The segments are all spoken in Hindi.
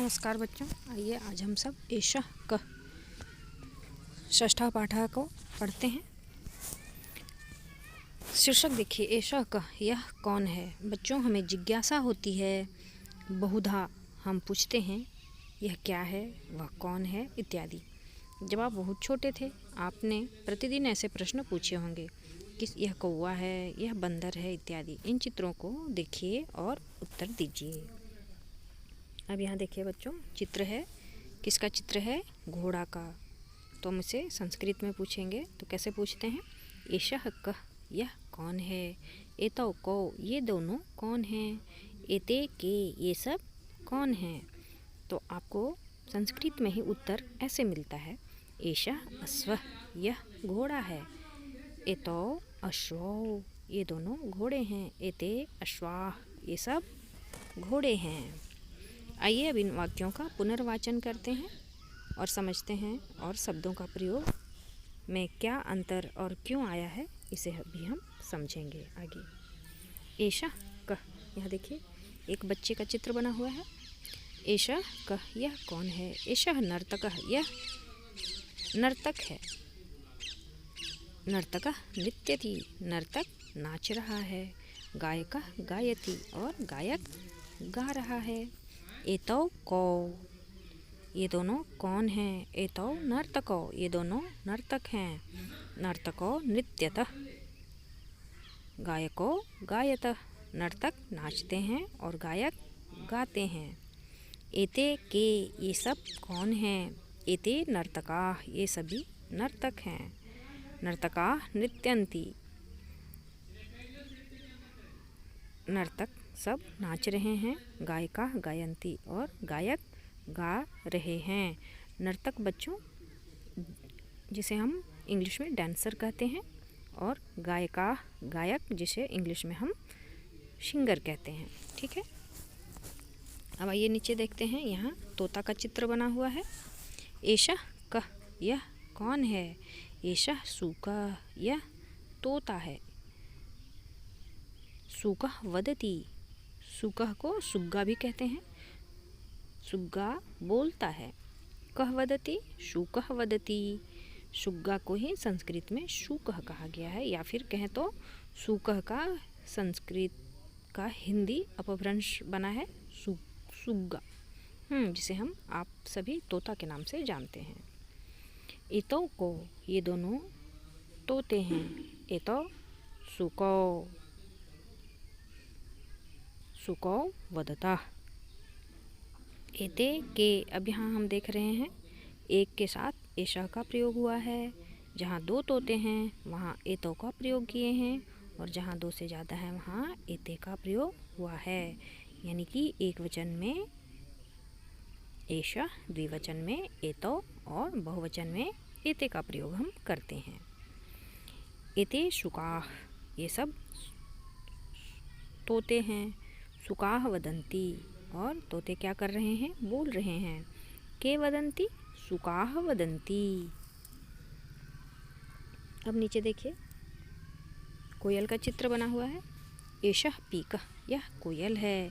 नमस्कार बच्चों, आइए आज हम सब एषः कः षष्ठा पाठा को पढ़ते हैं। शीर्षक देखिए, एषः कः, यह कौन है। बच्चों, हमें जिज्ञासा होती है, बहुधा हम पूछते हैं यह क्या है, वह कौन है इत्यादि। जब आप बहुत छोटे थे आपने प्रतिदिन ऐसे प्रश्न पूछे होंगे कि यह कौवा है, यह बंदर है इत्यादि। इन चित्रों को देखिए और उत्तर दीजिए। अब यहाँ देखिए बच्चों, चित्र है, किसका चित्र है? घोड़ा का। तो हम इसे संस्कृत में पूछेंगे तो कैसे पूछते हैं? एषः कः, यह कौन है। एतौ कौ, ये दोनों कौन हैं। एते के, ये सब कौन हैं। तो आपको संस्कृत में ही उत्तर ऐसे मिलता है, एषः अश्वः, यह घोड़ा है। एतौ अश्वौ, ये दोनों घोड़े हैं। एते अश्वाः, ये सब घोड़े हैं। आइए अब इन वाक्यों का पुनर्वाचन करते हैं और समझते हैं, और शब्दों का प्रयोग में क्या अंतर और क्यों आया है इसे भी हम समझेंगे आगे। एषः कः, यह देखिए एक बच्चे का चित्र बना हुआ है। एषः कः, यह कौन है। एषः नर्तकः, यह नर्तक है। नर्तकः नृत्यति, नर्तक नाच रहा है। गायकः गायति, और गायक गा रहा है। एतौ कौ, ये दोनों कौन हैं। एतौ नर्तकौ, ये दोनों नर्तक हैं। नर्तकौ नृत्यतः, गायको गायतः, नर्तक नाचते हैं और गायक गाते हैं। एते के, ये सब कौन हैं। एते नर्तकाः, ये सभी नर्तक हैं। नर्तकाः नृत्यन्ति, नर्तक सब नाच रहे हैं। गायिका गायन्ति, और गायक गा रहे हैं। नर्तक बच्चों जिसे हम इंग्लिश में डांसर कहते हैं, और गायिका गायक जिसे इंग्लिश में हम सिंगर कहते हैं। ठीक है, अब आइए नीचे देखते हैं। यहाँ तोता का चित्र बना हुआ है। एषः कः, यह कौन है। एषः शुकः, यह तोता है। शुकः वदति, शुकः को सुग्गा भी कहते हैं। सुग्गा बोलता है। कः वदति, शुकः वदति, सुग्गा को ही संस्कृत में शुकः कहा गया है, या फिर कहें तो शुकः का संस्कृत का हिंदी अपभ्रंश बना है सुग्गा, जिसे हम आप सभी तोता के नाम से जानते हैं। एतौ को, ये दोनों तोते हैं। एतौ शुकौ, शुकौ वदतः। एते के, अब यहाँ हम देख रहे हैं एक के साथ एषः का प्रयोग हुआ है। जहाँ दो तोते हैं वहाँ एतौ का प्रयोग किए हैं, और जहाँ दो से ज़्यादा है वहाँ एते का प्रयोग हुआ है। यानी कि एक वचन में एषः, द्विवचन में एतौ, और बहुवचन में एते का प्रयोग हम करते हैं। एते शुकाः, ये सब तोते हैं। शुकाः वदन्ति, और तोते क्या कर रहे हैं, बोल रहे हैं। के वदन्ति, शुकाः वदन्ति। अब नीचे देखिए, कोयल का चित्र बना हुआ है। एषः पीकः, यह कोयल है।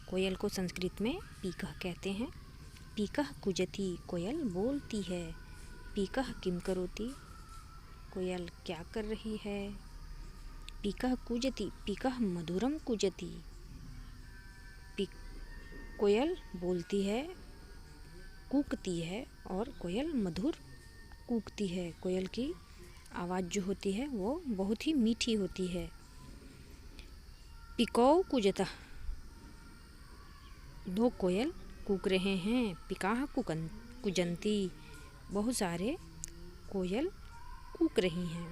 कोयल को संस्कृत में पीकः कहते हैं। पीकः कूजति, कोयल बोलती है। पीकः किं करोति, कोयल क्या कर रही है। पीकः कूजति, पीकः मधुरं कूजति, कोयल बोलती है, कूकती है, और कोयल मधुर कूकती है। कोयल की आवाज़ जो होती है वो बहुत ही मीठी होती है। पिकौ कूजतः, दो कोयल कूक रहे हैं। पिकाः कूजन्ति, बहुत सारे कोयल कूक रही हैं।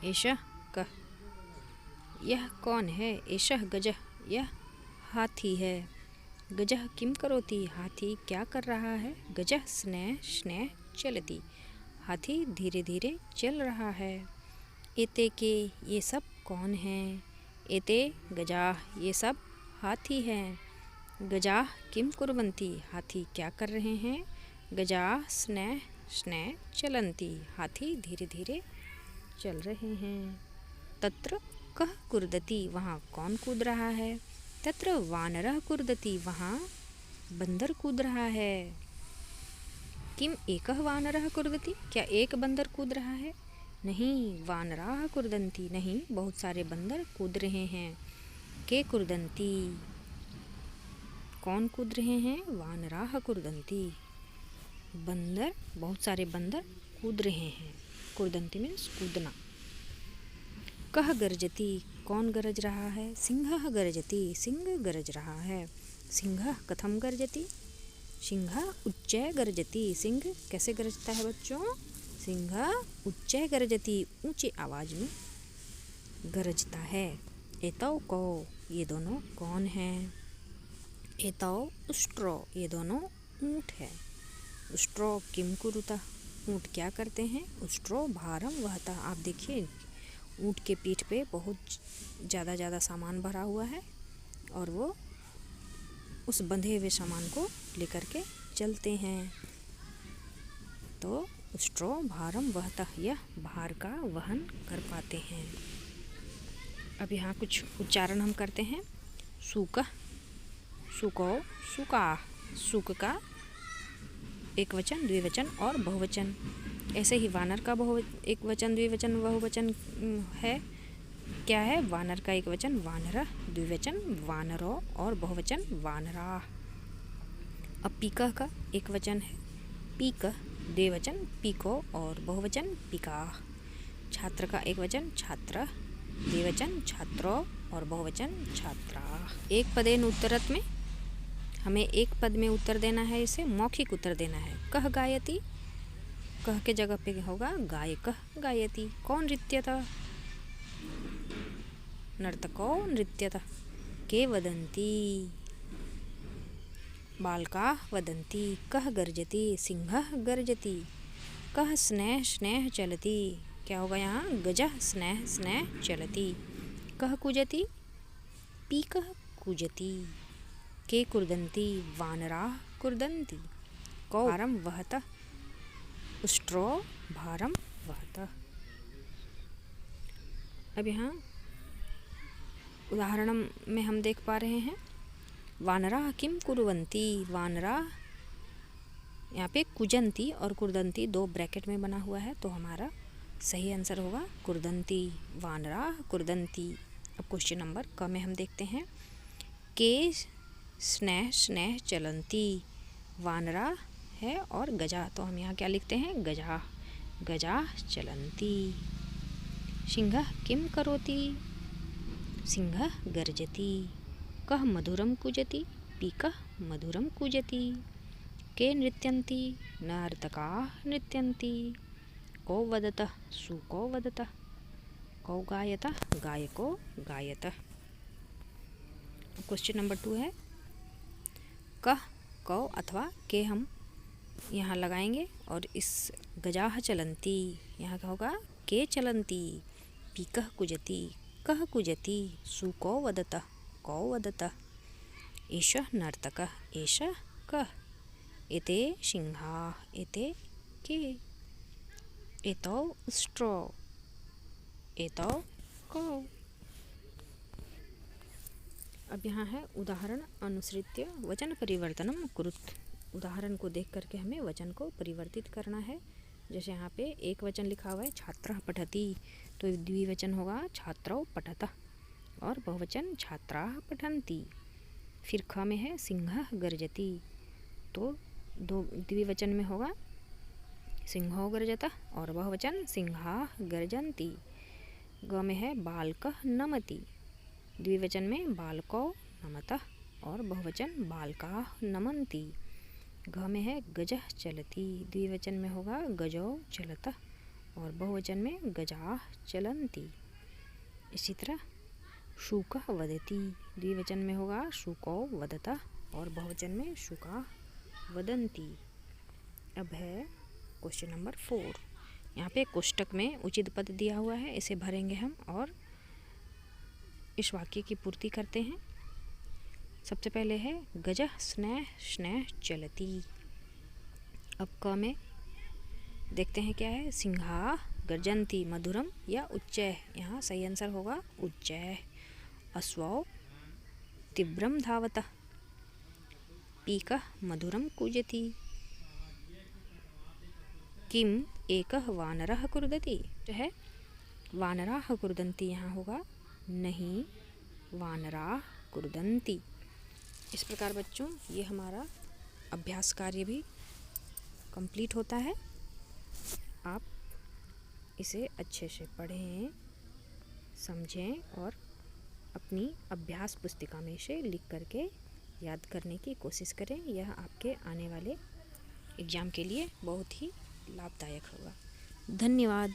एषः कः, यह कौन है। एषः गजः, यह हाथी है। गजः किं करोति, हाथी क्या कर रहा है। गजः स्नेह स्नेह चलति, हाथी धीरे धीरे चल रहा है। एते के, ये सब कौन हैं। एते गजाः, ये सब हाथी हैं। गजाः किं कुर्वन्ति, हाथी क्या कर रहे हैं। गजाः स्नेह स्नेह चलन्ति, हाथी धीरे धीरे चल रहे हैं। तत्र कः कूर्दति, वहाँ कौन कूद रहा है। तत्र वानरः कूर्दति, वहाँ बंदर कूद रहा है। किम एकः वानरः कूदति, क्या एक बंदर कूद रहा है? नहीं, वानराः कूदन्ति, नहीं बहुत सारे बंदर कूद रहे हैं। के कूदन्ति, कौन कूद रहे हैं? वानराः कूदन्ति, बंदर, बहुत सारे बंदर कूद रहे हैं। कूदन्ति मीन्स कूदना। कः गर्जति, कौन गरज रहा है? सिंहः गर्जति, सिंह गरज रहा है। सिंहः कथं गर्जति, सिंहः उच्चैः गर्जति, सिंह कैसे गरजता है बच्चों? सिंह उच्चैः गर्जति, ऊंची आवाज में गरजता है। एतौ कौ, ये दोनों कौन हैं? एतौ उष्ट्रो, ये दोनों ऊँट है। उष्ट्रो किम कुरुता, ऊँट क्या करते हैं? उष्ट्रो भारम वहता, आप देखिए ऊँट के पीठ पे बहुत ज़्यादा सामान भरा हुआ है और वो उस बंधे हुए सामान को लेकर के चलते हैं। तो उष्ट्रो भारम वहता, यह भार का वहन कर पाते हैं। अब यहाँ कुछ उच्चारण हम करते हैं। सूकः, सुको, सुका, सुक का एक वचन, द्विवचन और बहुवचन। ऐसे ही वानर का एक वचन, द्विवचन, बहुवचन है। क्या है? वानर का एक वचन वानरः, द्विवचन वानरो और बहुवचन वानराः। अब पीकः का एक वचन है पीकः, द्विवचन पीको और बहुवचन पीकाः। छात्र का एक वचन छात्रः, द्विवचन छात्रो और बहुवचन छात्राः। एक पदेन उत्तरत में हमें एक पद में उत्तर देना है, इसे मौखिक उत्तर देना है। कः गायति, कह के जगह पे होगा गायकः गायति। कौन नृत्यतः, नर्तको नृत्यतः। के वदन्ति, बालकाः वदन्ति। कः गर्जति, सिंहः गर्जति। कः स्नेह स्नेह चलति, क्या होगा यहाँ? गजः स्नेह स्नेह चलति। कः कूजति, पीकः कूजति। के कुर्दन्ति, वानराः कुर्दन्ति। कौ भारं वहतः, उष्ट्रो भारं वहतः। अब यहाँ उदाहरण में हम देख पा रहे हैं वानराः किम कुर्वन्ति, वानराः यहाँ पे कुजंती और कुर्दंती दो ब्रैकेट में बना हुआ है, तो हमारा सही आंसर होगा कुर्दंती, वानराः कुर्दंती। अब क्वेश्चन नंबर क में हम देखते हैं के स्नेह स्नेह चलंती, वानरा है और गजा, तो हम यहाँ क्या लिखते हैं? गजा, गजा चलंती। सिंहः किम करोति, सिंहः गर्जति। कः मधुरं कूजति, पीकः मधुरं कूजति। के नृत्यन्ति, नर्तकाः नृत्यन्ति। को वदतः, सुको वदतः। को गायतः, गायको गायतः। क्वेश्चन नंबर 2 है कः, कौ अथवा के हम यहाँ लगाएंगे और इस गजाह चलंती यहाँ क्या होगा? के चलंती। पीकः कुजति, कः कुजति। सुको वदतः, कौ वदतः। एषः नर्तकः, एषः कः। एते सिंहाः, एते के। एतौ उष्ट्रो, एतौ कौ। अब यहाँ है उदाहरण अनुसृत्य वचन परिवर्तनम कुरुत। उदाहरण को देख करके हमें वचन को परिवर्तित करना है। जैसे यहाँ पे एक वचन लिखा हुआ है छात्रः पठति, तो द्विवचन होगा छात्रौ पठतः और बहुवचन छात्राः पठन्ति। फिर ख में है सिंहः गर्जति, तो दो द्विवचन में होगा सिंहो गर्जतः और बहुवचन सिंहाः गर्जन्ति। ग में है बालकः नमति, द्विवचन में बालकौ नमतः और बहुवचन बालकाः नमन्ति। घ में है गजः चलति, द्विवचन में होगा गजौ चलतः और बहुवचन में गजाः चलन्ति। इसी तरह शुकः वदति, द्विवचन में होगा शुकौ वदतः और बहुवचन में शुकाः वदन्ति। अब है क्वेश्चन नंबर 4। यहाँ पे कोष्टक में उचित पद दिया हुआ है, इसे भरेंगे हम और इस वाक्य की पूर्ति करते हैं। सबसे पहले है गजः स्नेह स्नेह चलती। अब क में देखते हैं क्या है? सिंहाः गर्जन्ति, मधुरम या उच्चैः, यहाँ सही आंसर होगा उच्चैः। अश्वौ तीव्रम धावतः, पीकः मधुरं कूजति। किम एकः वानरः कुर्दति, जो है वानराः कुर्दन्ति यहाँ होगा नहीं, वानराः कुर्दन्ति। इस प्रकार बच्चों ये हमारा अभ्यास कार्य भी कंप्लीट होता है। आप इसे अच्छे से पढ़ें, समझें और अपनी अभ्यास पुस्तिका में से लिख करके याद करने की कोशिश करें। यह आपके आने वाले एग्ज़ाम के लिए बहुत ही लाभदायक होगा। धन्यवाद।